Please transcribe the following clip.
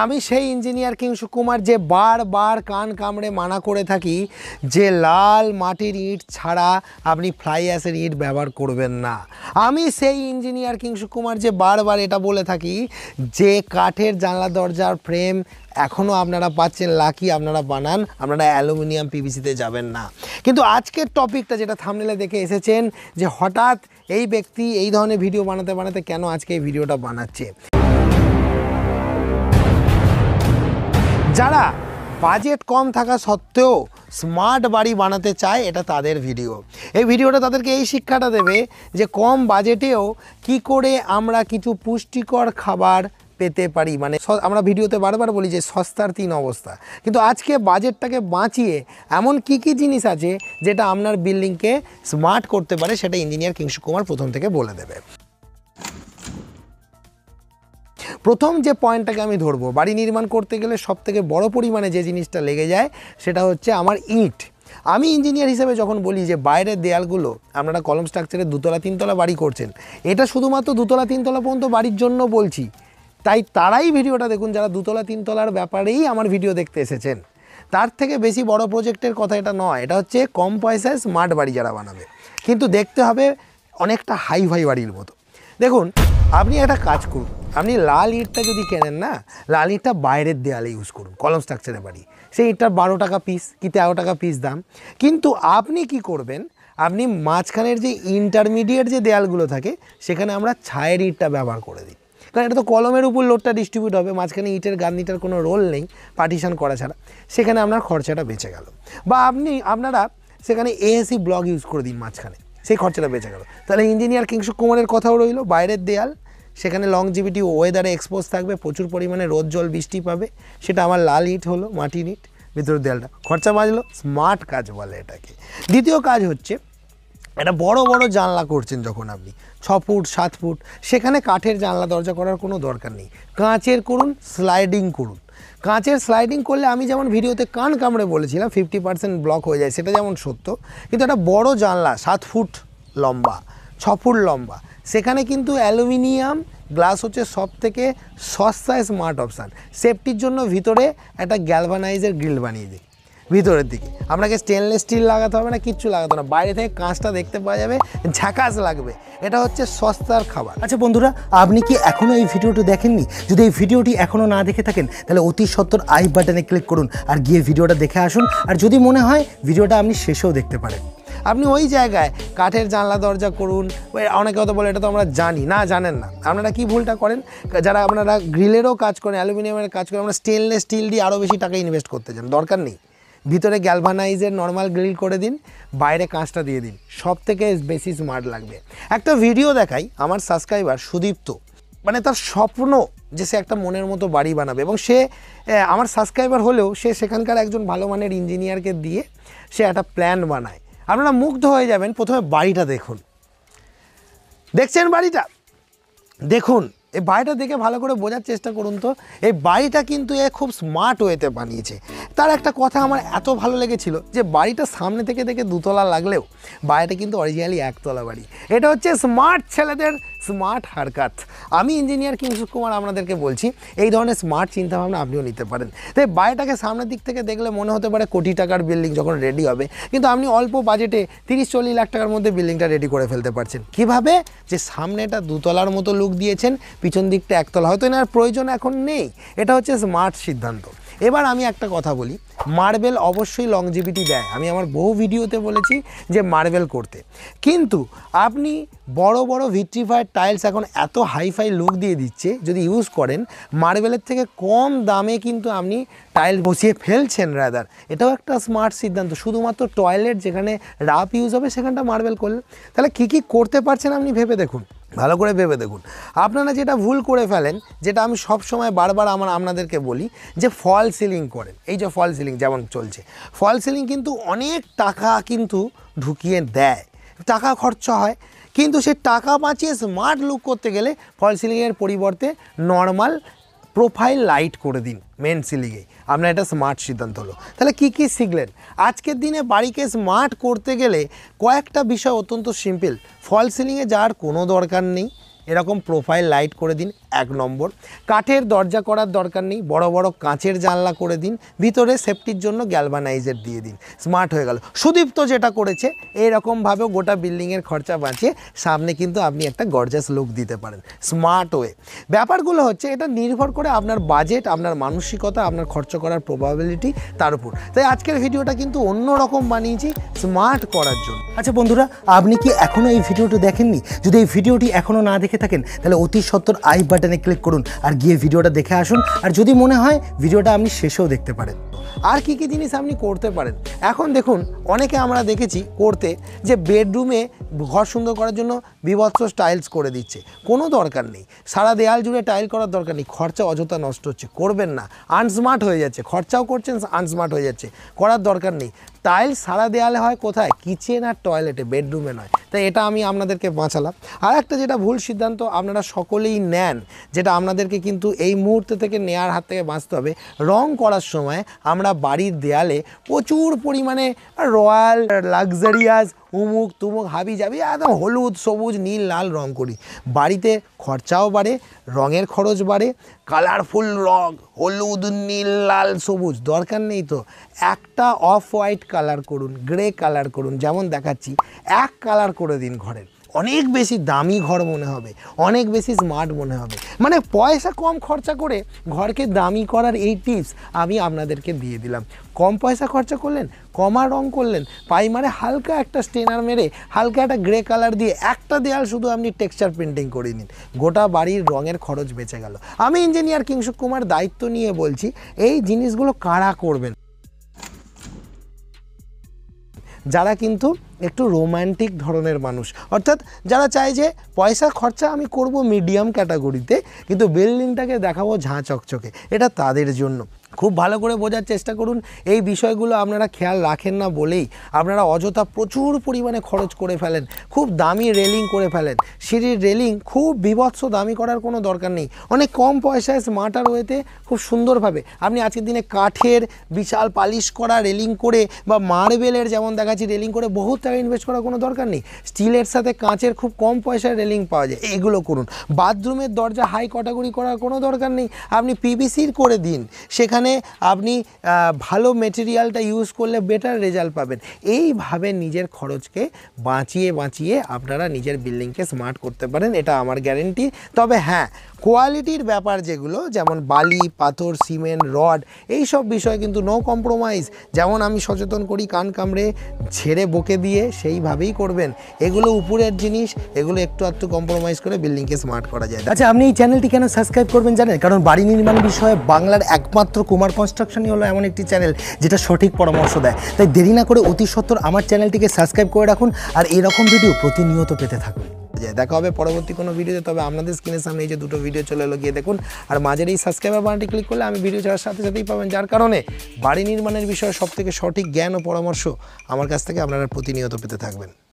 আমি সেই ইঞ্জিনিয়ার কিংশুক কুমার যে বারবার কান কামড়ে মানা করে থাকি যে লাল মাটির ইট ছাড়া আপনি ফ্লাই অ্যাশের ইট ব্যবহার করবেন না। আমি সেই ইঞ্জিনিয়ার কিংশুক কুমার যে বারবার এটা বলে থাকি যে কাঠের জানলা দরজার ফ্রেম এখনও আপনারা পাচ্ছেন লাকি, আপনারা বানান, আপনারা অ্যালুমিনিয়াম পিভিসিতে যাবেন না। কিন্তু আজকের টপিকটা যেটা থাম্বনেলে দেখে এসেছেন যে হঠাৎ এই ব্যক্তি এই ধরনের ভিডিও বানাতে বানাতে কেন আজকে এই ভিডিওটা বানাচ্ছে। যারা বাজেট কম থাকা সত্ত্বেও স্মার্ট বাড়ি বানাতে চায় এটা তাদের ভিডিও। এই ভিডিওটা তাদেরকে এই শিক্ষাটা দেবে যে কম বাজেটেও কি করে আমরা কিছু পুষ্টিকর খাবার পেতে পারি। মানে আমরা ভিডিওতে বারবার বলি যে সস্তার 3 অবস্থা, কিন্তু আজকে বাজেটটাকে বাঁচিয়ে এমন কি কি জিনিস আছে যেটা আপনার বিল্ডিংকে স্মার্ট করতে পারে সেটা ইঞ্জিনিয়ার কিংশুক কুমার প্রথম থেকে বলে দেবে। প্রথম যে পয়েন্টটাকে আমি ধরবো, বাড়ি নির্মাণ করতে গেলে সবথেকে বড় পরিমাণে যে জিনিসটা লেগে যায় সেটা হচ্ছে আমার ইট। আমি ইঞ্জিনিয়ার হিসেবে যখন বলি যে বাইরের দেয়ালগুলো আপনারা কলম স্ট্রাকচারে 2তলা 3তলা বাড়ি করছেন, এটা শুধুমাত্র 2তলা 3তলা পর্যন্ত বাড়ির জন্য বলছি, তাই তারাই ভিডিওটা দেখুন যারা 2তলা 3তলার ব্যাপারেই আমার ভিডিও দেখতে এসেছেন। তার থেকে বেশি বড় প্রজেক্টের কথা এটা নয়, এটা হচ্ছে কম পয়সায় স্মার্ট বাড়ি যারা বানাবে, কিন্তু দেখতে হবে অনেকটা হাই ফাই বাড়ির মতো। দেখুন আপনি একটা কাজ করুন, আপনি লাল ইটটা যদি কেনেন না, লাল ইটটা বাইরের দেয়ালে ইউজ করুন। কলম স্ট্রাকচারে বাড়ি সেই ইটটার 12 টাকা পিস কি 13 টাকা পিস দাম, কিন্তু আপনি কি করবেন, আপনি মাঝখানের যে ইন্টারমিডিয়েট যে দেয়ালগুলো থাকে সেখানে আমরা ছায়ের ইটটা ব্যবহার করে দিই, কারণ এটা তো কলমের উপর লোডটা ডিস্ট্রিবিউট হবে, মাঝখানে ইটের গাঁথনিটার কোনো রোল নেই পার্টিশন করা ছাড়া, সেখানে আপনার খরচাটা বেঁচে গেল। বা আপনারা সেখানে এএসি ব্লক ইউজ করে দিন মাঝখানে, সেই খরচাটা বেঁচে গেল। তাহলে ইঞ্জিনিয়ার কিংশুক কুমারের কথাও রইল, বাইরের দেয়াল সেখানে লংজিভিটি ওয়েদারে এক্সপোজ থাকবে, প্রচুর পরিমাণে রোদ জল বৃষ্টি পাবে, সেটা আমার লাল ইট হলো, মাটির ইট, ভিতরের দেয়ালটা খরচা বাঁচলো, স্মার্ট কাজ বলে এটাকে। দ্বিতীয় কাজ হচ্ছে একটা বড় বড় জানলা করছেন যখন আপনি 6 ফুট 7 ফুট, সেখানে কাঠের জানলা দরজা করার কোনো দরকার নেই, কাঁচের করুন, স্লাইডিং করুন। কাঁচের স্লাইডিং করলে আমি যেমন ভিডিওতে কান কামড়ে বলেছিলাম 50% ব্লক হয়ে যায়, সেটা যেমন সত্য, কিন্তু একটা বড় জানলা 7 ফুট লম্বা 6 ফুট লম্বা, সেখানে কিন্তু অ্যালুমিনিয়াম গ্লাস হচ্ছে সব থেকে সস্তা স্মার্ট অপশান। সেফটির জন্য ভিতরে একটা গ্যালভানাইজের গ্রিল বানিয়ে দিই ভিতরের দিকে, আপনাকে স্টেনলেস স্টিল লাগাতে হবে না, কিচ্ছু লাগাতে হবে না, বাইরে থেকে কাঁচটা দেখতে পাওয়া যাবে, ঝাকাস লাগবে। এটা হচ্ছে সস্তার খাবার। আচ্ছা বন্ধুরা, আপনি কি এখনও এই ভিডিওটি দেখেননি? যদি এই ভিডিওটি এখনও না দেখে থাকেন তাহলে অতি সত্বর আই বাটনে ক্লিক করুন আর গিয়ে ভিডিওটা দেখে আসুন। আর যদি মনে হয় ভিডিওটা আপনি শেষেও দেখতে পারেন, আপনি ওই জায়গায় কাঠের জানলা দরজা করুন। অনেকে হয়তো বলে এটা তো আমরা জানি না, জানেন না। আপনারা কি ভুলটা করেন, যারা আপনারা গ্রিলেরও কাজ করেন, অ্যালুমিনিয়ামের কাজ করেন, আমরা স্টেনলেস স্টিল দিয়ে আরও বেশি টাকা ইনভেস্ট করতে চান, দরকার নেই। ভিতরে গ্যালভানাইজের নর্মাল গ্রিল করে দিন, বাইরে কাঁচটা দিয়ে দিন, সব থেকে বেশি স্মার্ট লাগবে। একটা ভিডিও দেখাই, আমার সাবস্ক্রাইবার সুদীপ্ত, মানে তার স্বপ্ন যে সে একটা মনের মতো বাড়ি বানাবে, এবং সে আমার সাবস্ক্রাইবার হলেও সে সেখানকার একজন ভালো মানের ইঞ্জিনিয়ারকে দিয়ে সে একটা প্ল্যান বানায়। আপনারা মুগ্ধ হয়ে যাবেন। প্রথমে বাড়িটা দেখুন, দেখছেন বাড়িটা, দেখুন এই বাড়িটা দেখে ভালো করে বোঝার চেষ্টা করুন তো এই বাড়িটা কিন্তু এ খুব স্মার্ট ওয়েতে বানিয়েছে। তার একটা কথা আমার এত ভালো লেগেছিল যে বাড়িটা সামনে থেকে দেখে 2তলা লাগলেও বাড়িটা কিন্তু অরিজিনালি 1তলা বাড়ি। এটা হচ্ছে স্মার্ট ছেলেদের স্মার্ট হারকাত। আমি ইঞ্জিনিয়ার কিংশুক কুমার আপনাদেরকে বলছি এই ধরনের স্মার্ট চিন্তাভাবনা আপনিও নিতে পারেন। তাই বাড়িটাকে সামনের দিক থেকে দেখলে মনে হতে পারে কোটি টাকার বিল্ডিং যখন রেডি হবে, কিন্তু আপনি অল্প বাজেটে 30-40 লাখ টাকার মধ্যে বিল্ডিংটা রেডি করে ফেলতে পারছেন। কিভাবে? যে সামনেটা 2তলার মতো লুক দিয়েছেন, পিছন দিকটা 1তলা, হয়তো এনার প্রয়োজন এখন নেই। এটা হচ্ছে স্মার্ট সিদ্ধান্ত। এবার আমি একটা কথা বলি, মার্বেল অবশ্যই লংজিভিটি দেয়, আমি আমার বহু ভিডিওতে বলেছি যে মার্বেল করতে, কিন্তু আপনি বড় বড় ভিট্রিফায়ার টাইলস এখন এত হাইফাই লুক দিয়ে দিচ্ছে, যদি ইউজ করেন মার্বেলের থেকে কম দামে কিন্তু আপনি টাইল বসিয়ে ফেলছেন রাদার। এটাও একটা স্মার্ট সিদ্ধান্ত। শুধুমাত্র টয়লেট যেখানে রাফ ইউজ হবে সেখানটা মার্বেল করলেন, তাহলে কী কী করতে পারছেন আপনি ভেবে দেখুন, ভালো করে ভেবে দেখুন। আপনারা যেটা ভুল করে ফেলেন, যেটা আমি সব সময় বারবার আপনাদেরকে বলি, যে ফল সিলিং করেন। এই যে ফল সিলিং যেমন চলছে, ফল সিলিং কিন্তু অনেক টাকা কিন্তু ঢুকিয়ে দেয়, টাকা খরচা হয়, কিন্তু সে টাকা বাঁচিয়ে স্মার্ট লুক করতে গেলে ফল সিলিংয়ের পরিবর্তে নর্মাল প্রোফাইল লাইট করে দিন মেন সিলিংয়ে, আপনার এটা স্মার্ট সিদ্ধান্ত হলো। তাহলে কি কি শিখলেন? আজকের দিনে বাড়িকে স্মার্ট করতে গেলে কয়েকটা বিষয় অত্যন্ত সিম্পল। ফল সিলিংয়ে যাওয়ার কোনো দরকার নেই, এরকম প্রোফাইল লাইট করে দিন, এক নম্বর। কাঠের দরজা করার দরকার নেই, বড় বড় কাঁচের জানলা করে দিন, ভিতরে সেফটির জন্য গ্যালভানাইজার দিয়ে দিন, স্মার্ট হয়ে গেল। সুদীপ্ত যেটা করেছে এইরকমভাবেও গোটা বিল্ডিংয়ের খরচা বাঁচিয়ে সামনে কিন্তু আপনি একটা গর্জাস লুক দিতে পারেন স্মার্ট ওয়ে। ব্যাপারগুলো হচ্ছে এটা নির্ভর করে আপনার বাজেট, আপনার মানসিকতা, আপনার খরচ করার প্রবাবিলিটি তার উপর। তাই আজকের ভিডিওটা কিন্তু অন্য রকম বানিয়েছি স্মার্ট করার জন্য। আচ্ছা বন্ধুরা, আপনি কি এখনও এই ভিডিওটি দেখেননি? যদি এই ভিডিওটি এখনও না দেখে থাকেন তাহলে অতি সত্বর আই বাটনে ক্লিক করুন আর গিয়ে ভিডিওটা দেখে আসুন। আর যদি মনে হয় ভিডিওটা আপনি শেষেও দেখতে পারেন। আর কি কি জিনিস আপনি করতে পারেন এখন দেখুন, অনেকে আমরা দেখেছি করতে যে বেডরুমে ঘর সুন্দর করার জন্য বিভৎস টাইলস করে দিচ্ছে, কোনো দরকার নেই। সারা দেয়াল জুড়ে টাইল করার দরকার নেই, খরচা অযথা নষ্ট হচ্ছে, করবেন না। আনস্মার্ট হয়ে যাচ্ছে, খরচাও করছেন, আনস্মার্ট হয়ে যাচ্ছে, করার দরকার নেই। টাইলস সারা দেয়ালে হয় কোথায়? কিচেন আর টয়লেটে, বেডরুমে নয়। তাই এটা আমি আপনাদেরকে বাঁচালাম। আর একটা যেটা ভুল সিদ্ধান্ত আপনারা সকলেই নেন, যেটা আপনাদেরকে কিন্তু এই মুহূর্ত থেকে নেয়ার হাত থেকে বাঁচতে হবে, রং করার সময় আমরা বাড়ির দেয়ালে প্রচুর পরিমাণে রয়্যাল, লাক্সারিয়াস, উমুক তুমুক হাবি যাবি একদম হলুদ, সবুজ, নীল, লাল রং করি। বাড়িতে খরচাও বাড়ে, রঙের খরচ বাড়ে, কালারফুল রং হলুদ, নীল, লাল, সবুজ দরকার নেই তো। একটা অফ হোয়াইট কালার করুন, গ্রে কালার করুন, যেমন দেখাচ্ছি এক কালার করে দিন ঘরের। অনেক বেশি দামি ঘর মনে হবে, অনেক বেশি স্মার্ট মনে হবে। মানে পয়সা কম খরচা করে ঘরকে দামি করার এই টিপস আমি আপনাদেরকে দিয়ে দিলাম। কম পয়সা খরচা করলেন, কমা রং করলেন, প্রাইমারে হালকা একটা স্টেনার মেরে হালকা একটা গ্রে কালার দিয়ে একটা দেয়াল শুধু আপনি টেক্সচার পেন্টিং করে নিন, গোটা বাড়ির রঙের খরচ বেঁচে গেল। আমি ইঞ্জিনিয়ার কিংশুক কুমার দায়িত্ব নিয়ে বলছি, এই জিনিসগুলো কারা করবেন? যারা কিন্তু একটু রোম্যান্টিক ধরনের মানুষ, অর্থাৎ যারা চায় যে পয়সা খরচা আমি করব মিডিয়াম ক্যাটাগরিতে, কিন্তু বিল্ডিংটাকে দেখাবো ঝাঁ চকচকে, এটা তাদের জন্য। খুব ভালো করে বোঝার চেষ্টা করুন। এই বিষয়গুলো আপনারা খেয়াল রাখেন না বলেই আপনারা অযথা প্রচুর পরিমাণে খরচ করে ফেলেন, খুব দামি রেলিং করে ফেলেন। সিঁড়ির রেলিং খুব বিভৎস দামি করার কোনো দরকার নেই, অনেক কম পয়সায় স্মার্টার ওয়েতে খুব সুন্দরভাবে আপনি আজকের দিনে কাঠের বিশাল পালিশ করা রেলিং করে বা মার্বেলের যেমন দেখাচ্ছি রেলিং করে বহুত টাকা ইনভেস্ট করার কোনো দরকার নেই। স্টিলের সাথে কাঁচের খুব কম পয়সায় রেলিং পাওয়া যায়, এগুলো করুন। বাথরুমের দরজা হাই ক্যাটাগরি করার কোনো দরকার নেই, আপনি পিভিসির করে দিন, সেখানে আপনি ভালো মেটেরিয়ালটা ইউজ করলে বেটার রেজাল্ট পাবেন। এইভাবে নিজের খরচকে বাঁচিয়ে বাঁচিয়ে আপনারা নিজের বিল্ডিংকে স্মার্ট করতে পারেন, এটা আমার গ্যারেন্টি। তবে হ্যাঁ, কোয়ালিটির ব্যাপার যেগুলো যেমন বালি, পাথর, সিমেন্ট, রড, এই সব বিষয় কিন্তু নো কম্প্রোমাইজ। যেমন আমি সচেতন করি কান কামড়ে ছেড়ে বকে দিয়ে, সেইভাবেই করবেন। এগুলো উপরের জিনিস, এগুলো একটু একটু কম্প্রোমাইজ করে বিল্ডিংকে স্মার্ট করা যায়। আচ্ছা, আপনি এই চ্যানেলটি কেন সাবস্ক্রাইব করবেন জানেন? কারণ বাড়ি নির্মাণ বিষয়ে বাংলার একমাত্র কুমার কনস্ট্রাকশনই হলো এমন একটি চ্যানেল যেটা সঠিক পরামর্শ দেয়। তাই দেরি না করে অতি সত্বর আমার চ্যানেলটিকে সাবস্ক্রাইব করে রাখুন আর এরকম ভিডিও প্রতিনিয়ত পেতে থাকুন। দেখা হবে পরবর্তী কোনো ভিডিওতে। তবে আপনাদের স্ক্রিনের সামনে এই যে দুটো ভিডিও চলে এলো, গিয়ে দেখুন। আর মাঝের এই সাবস্ক্রাইবার বাটনটি ক্লিক করলে আমি ভিডিও ছাড়ার সাথে সাথেই পাবেন, যার কারণে বাড়ি নির্মাণের বিষয়ে সবথেকে সঠিক জ্ঞান ও পরামর্শ আমার কাছ থেকে আপনারা প্রতিনিয়ত পেতে থাকবেন।